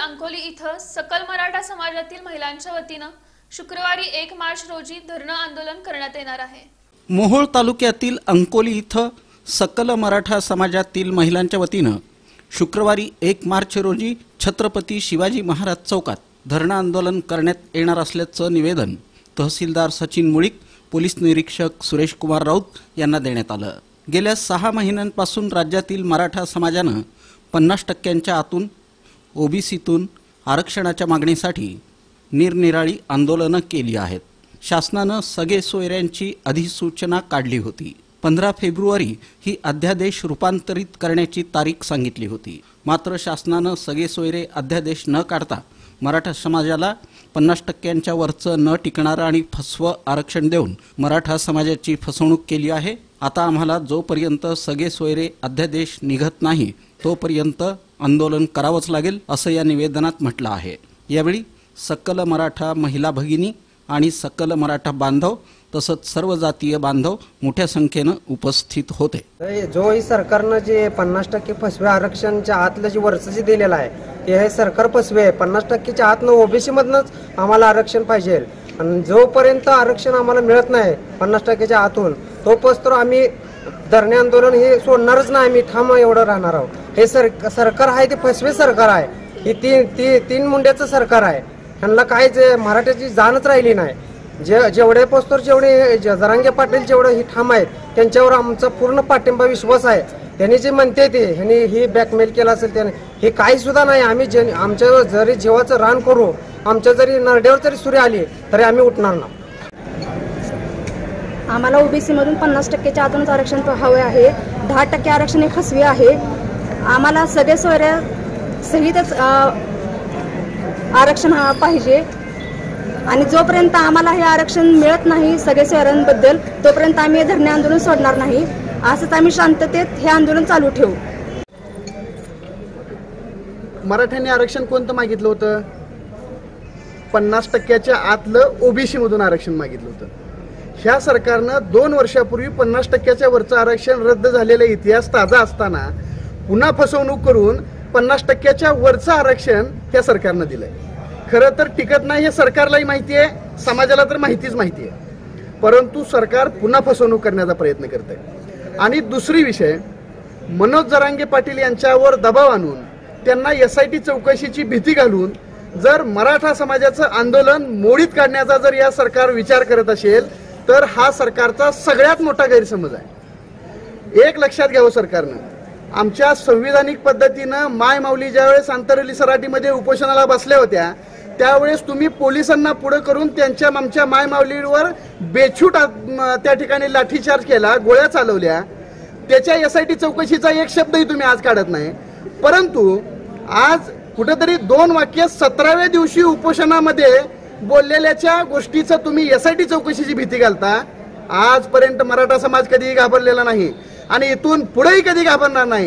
अंकोली इथं सकल मराठा समाजातील महिलांच्या वतीनं शुक्रवारी 1 मार्च रोजी धरणं आंदोलन करण्यात येणार आहे। मोहोळ तालुक्यातील अंकोली इथं सकल मराठा समाजातील महिलांच्या वतीनं शुक्रवारी 1 मार्च रोजी छत्रपती शिवाजी महाराज चौकात धरणं आंदोलन करण्यात येणार असल्याचं निवेदन तहसीलदार सचिन मुळीक, पोलीस निरीक्षक सुरेश कुमार राऊत यांना देण्यात आलं। गेल्या 6 महिन्यांपासून राज्यातील मराठा समाजानं 50% आतून ओबीसीतून आरक्षणाच्या मागणीसाठी निरनिराळी आंदोलनं केली आहेत। शासनानं सगळे सोयऱ्यांची अधिसूचना काढली होती। 15 फेब्रुवारी ही अध्यादेश रूपांतरित करण्याची तारीख सांगितली होती। मात्र शासनानं सगळे सोयरे अध्यादेश न काढता मराठा समाजाला 50% वरचं न टिकणारं आणि फसवं आरक्षण देऊन मराठा समाजाची फसवणूक केली आहे। आता आम्हाला जोपर्यंत सगळे सोयरे अध्यादेश निघत नाही तोपर्यंत आंदोलन करावंच लागेल असं या निवेदनात म्हटलं आहे। यावेळी सकल मराठा महिला भगिनी आणि सकल मराठा बांधव तसंच सर्व जातीय बांधव मोठ्या संख्येनं उपस्थित होते। जो ही सरकारनं जे 50% फसवे आरक्षणच्या आतलं जे वरचं जे दिलेलं आहे ते हे सरकार फसवे आहे। 50%च्या आतनं ओबीसी मधनच आम्हाला आरक्षण पाहिजे आणि जोपर्यंत आरक्षण आम्हाला मिळत नाही 50%च्या आतून तोपर्यंत आम्ही धरणे आंदोलन हे सोडणारच नाही। आम्ही ठाम एवढं राहणार आहोत। हे सरकार आहे ते फसवे सरकार आहे। ही तीन मुंड्याचं सरकार आहे। त्यांना काहीच मराठ्याची जाणच राहिली नाही। जेवढे पोस्टर जेवढे जरांगे पाटील जेवढे ही ठाम आहेत त्यांच्यावर आमचा पूर्ण पाठिंबा विश्वास आहे। त्यांनी जे म्हणते ते ह्यांनी ही ब्लॅकमेल केला असेल त्याने हे काही सुद्धा नाही। आम्ही आमच्या जरी जीवाचं रान करू, आमच्या जरी नरड्यावर जरी सूर्य आली तरी आम्ही उठणार नाही। आम्हाला ओबीसी मधून 50%च्या आतूनच आरक्षण हवे आहे। 10% आरक्षण हे फसवे आहे। आम्हाला सगळे सोयऱ्या सहितच आरक्षण पाहिजे आणि जोपर्यंत आम्हाला हे आरक्षण मिळत नाही सगळे सोयऱ्यांबद्दल तोपर्यंत आम्ही धरणे आंदोलन सोडणार नाही। असंच आम्ही शांततेत हे आंदोलन चालू ठेवू। मराठ्यांनी आरक्षण कोणतं मागितलं होतं? 50%च्या आतलं ओबीसी मधून आरक्षण मागितलं होतं। ह्या सरकारनं 2 वर्षापूर्वी 50%च्या वरचं आरक्षण रद्द झालेला इतिहास ताजा असताना पुन्हा फसवणूक करून 50%च्या वरचं आरक्षण ह्या सरकारनं दिलंय। खरं तर टिकत नाही हे सरकारलाही माहिती आहे, समाजाला तर माहितीच माहिती आहे, परंतु सरकार पुन्हा फसवणूक करण्याचा प्रयत्न करत आहे। आणि दुसरी विषय, मनोज जरांगे पाटील यांच्यावर दबाव आणून त्यांना SIT चौकशीची भीती घालून जर मराठा समाजाचं आंदोलन मोडीत काढण्याचा जर या सरकार विचार करत असेल तर हा सरकारचा सगळ्यात मोठा गैरसमज आहे। एक लक्षात घ्यावं सरकारनं, आमच्या संविधानिक पद्धतीनं माय माऊली ज्यावेळेस आंतरली सराटीमध्ये उपोषणाला बसल्या होत्या त्यावेळेस तुम्ही पोलिसांना पुढे करून आमच्या माय माऊलीवर बेछूट त्या ठिकाणी लाठीचार्ज केला, गोळ्या चालवल्या। त्याच्या SIT चौकशीचा एक शब्दही तुम्ही आज काढत नाही। परंतु आज कुठेतरी 2 वाक्य 17व्या दिवशी उपोषणामध्ये बोललेल्याच्या गोष्टीचं तुम्ही SIT चौकशीची भीती घालता। आजपर्यंत मराठा समाज कधीही घाबरलेला नाही आणि इथून पुढेही कधी घाबरणार नाही।